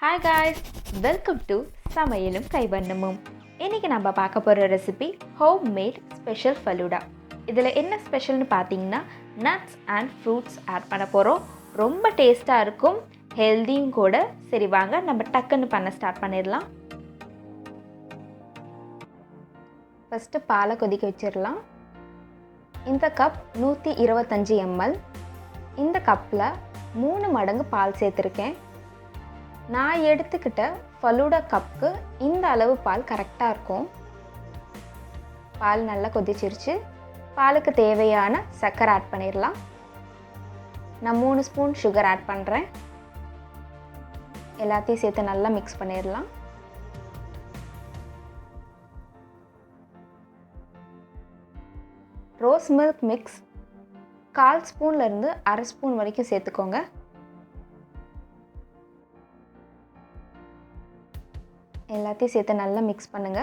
Hi guys, welcome to SAMAYALUM KAIVANNAMUM. இன்னைக்கு நம்ம பார்க்க போற ரெசிபி HomeMade ஸ்பெஷல் falooda. இதுல என்ன ஸ்பெஷல்னு பாத்தீங்கன்னா nuts and fruits ஆட் பண்ண போறோம். ரொம்ப டேஸ்டா இருக்கும், ஹெல்தியும் கூட. சரி வாங்க நம்ம டக்குன்னு பண்ண ஸ்டார்ட் பண்ணிரலாம். ஃபர்ஸ்ட் பாலை கொதிக்க வச்சிரலாம். இந்த கப் 125 ml. இந்த கப்ல 3 மடங்கு பால் சேர்த்திருக்கேன். நான் எடுத்துக்கிட்ட falooda கப்புக்கு இந்த அளவு பால் கரெக்டாக இருக்கும். பால் நல்லா கொதிச்சிருச்சு. பாலுக்கு தேவையான சர்க்கரை ஆட் பண்ணிடலாம். நான் 3 ஸ்பூன் சுகர் ஆட் பண்ணுறேன். எல்லாத்தையும் சேர்த்து நல்லா மிக்ஸ் பண்ணிடலாம். ரோஸ் மில்க் மிக்ஸ் 1/4 ஸ்பூன்லேருந்து 1/2 ஸ்பூன் வரைக்கும் சேர்த்துக்கோங்க. எல்லாத்தையும் சேர்த்து நல்லா மிக்ஸ் பண்ணுங்க.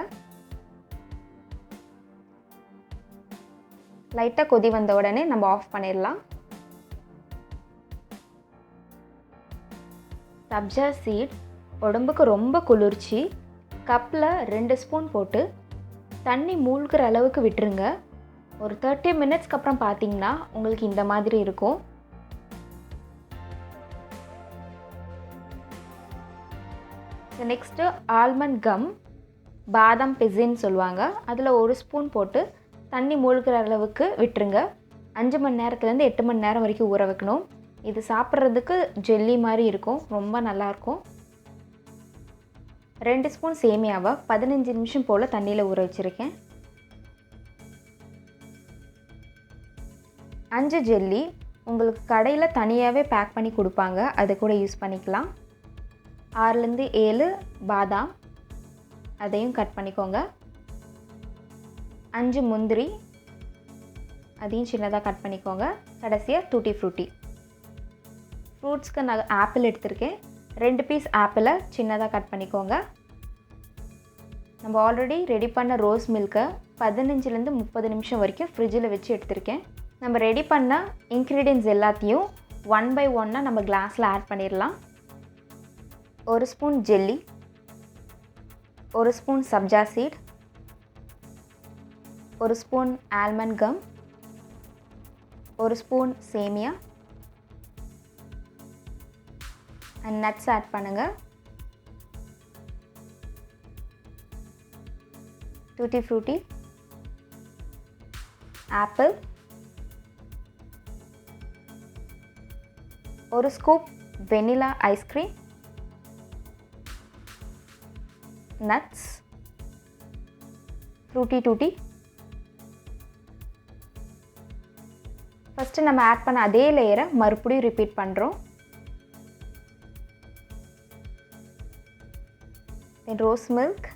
லைட்டாக கொதி வந்த உடனே நம்ம ஆஃப் பண்ணிடலாம். சப்ஜா சீட் உடம்புக்கு ரொம்ப குளிர்ச்சி. கப்பில் 2 ஸ்பூன் போட்டு தண்ணி மூழ்கிற அளவுக்கு விட்டுருங்க. ஒரு 30 மினிட்ஸ்க்கு அப்புறம் பார்த்தீங்கன்னா உங்களுக்கு இந்த மாதிரி இருக்கும். நெக்ஸ்ட்டு ஆல்மண்ட் கம், பாதாம் பிசின்னு சொல்லுவாங்க. அதில் 1 ஸ்பூன் போட்டு தண்ணி மூழ்கிற அளவுக்கு விட்டுருங்க. 5 மணி நேரத்துலேருந்து 8 மணி நேரம் வரைக்கும் ஊற வைக்கணும். இது சாப்பிட்றதுக்கு ஜெல்லி மாதிரி இருக்கும், ரொம்ப நல்லாயிருக்கும். 2 ஸ்பூன் சேமியாவை 15 நிமிஷம் போல் தண்ணியில் ஊற வச்சுருக்கேன். 5 ஜெல்லி உங்களுக்கு கடையில் தனியாகவே பேக் பண்ணி கொடுப்பாங்க, அதை கூட யூஸ் பண்ணிக்கலாம். 6லேருந்து 7 பாதாம், அதையும் கட் பண்ணிக்கோங்க. 5 முந்திரி, அதையும் சின்னதாக கட் பண்ணிக்கோங்க. கடைசியாக டூட்டி ஃப்ரூட்டி. ஃப்ரூட்ஸ்க்கு நான் ஆப்பிள் எடுத்திருக்கேன். 2 பீஸ் ஆப்பிளை சின்னதாக கட் பண்ணிக்கோங்க. நம்ம ஆல்ரெடி ரெடி பண்ண ரோஸ் மில்கை 15லேருந்து 30 நிமிஷம் வரைக்கும் ஃப்ரிட்ஜில் வச்சு எடுத்திருக்கேன். நம்ம ரெடி பண்ண இன்க்ரீடியன்ட்ஸ் எல்லாத்தையும் 1 by 1 நம்ம கிளாஸில் ஆட் பண்ணிடலாம். 1 spoon jelly, 1 spoon sabja seed, 1 spoon almond gum, 1 spoon சேமியா அண்ட் நட்ஸ் ஆட் பண்ணுங்கள். Tutti frutti, apple, 1 scoop vanilla ice cream, nuts, frutti tutti. First நம்ம ஆட் பண்ண அதே லேயரை மறுபடியும் ரிப்பீட் பண்ணுறோம். தென் ரோஸ் மில்க்,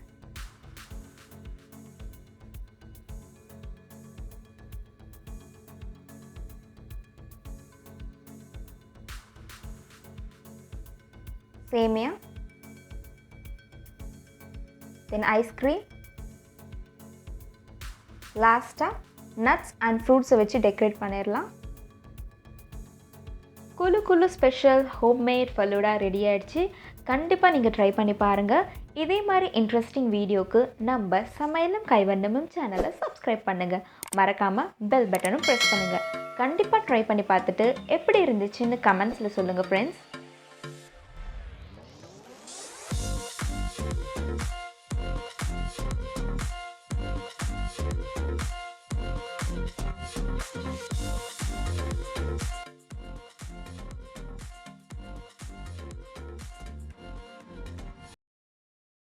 சேமியா, then ice cream, லாஸ்ட்டாக நட்ஸ் அண்ட் ஃப்ரூட்ஸை வச்சு டெக்கரேட் பண்ணிடலாம். குலு குலு ஸ்பெஷல் ஹோம்மேட் falooda ரெடி ஆகிடுச்சு. கண்டிப்பாக நீங்கள் ட்ரை பண்ணி பாருங்கள். இதே மாதிரி இன்ட்ரெஸ்டிங் வீடியோக்கு நம்ம சமையலும் கைவண்ணமும் சேனலை சப்ஸ்கிரைப் பண்ணுங்கள். மறக்காமல் பெல் பட்டனும் ப்ரெஸ் பண்ணுங்கள். கண்டிப்பாக ட்ரை பண்ணி பார்த்துட்டு எப்படி இருந்துச்சுன்னு கமெண்ட்ஸில் சொல்லுங்கள் ஃப்ரெண்ட்ஸ்.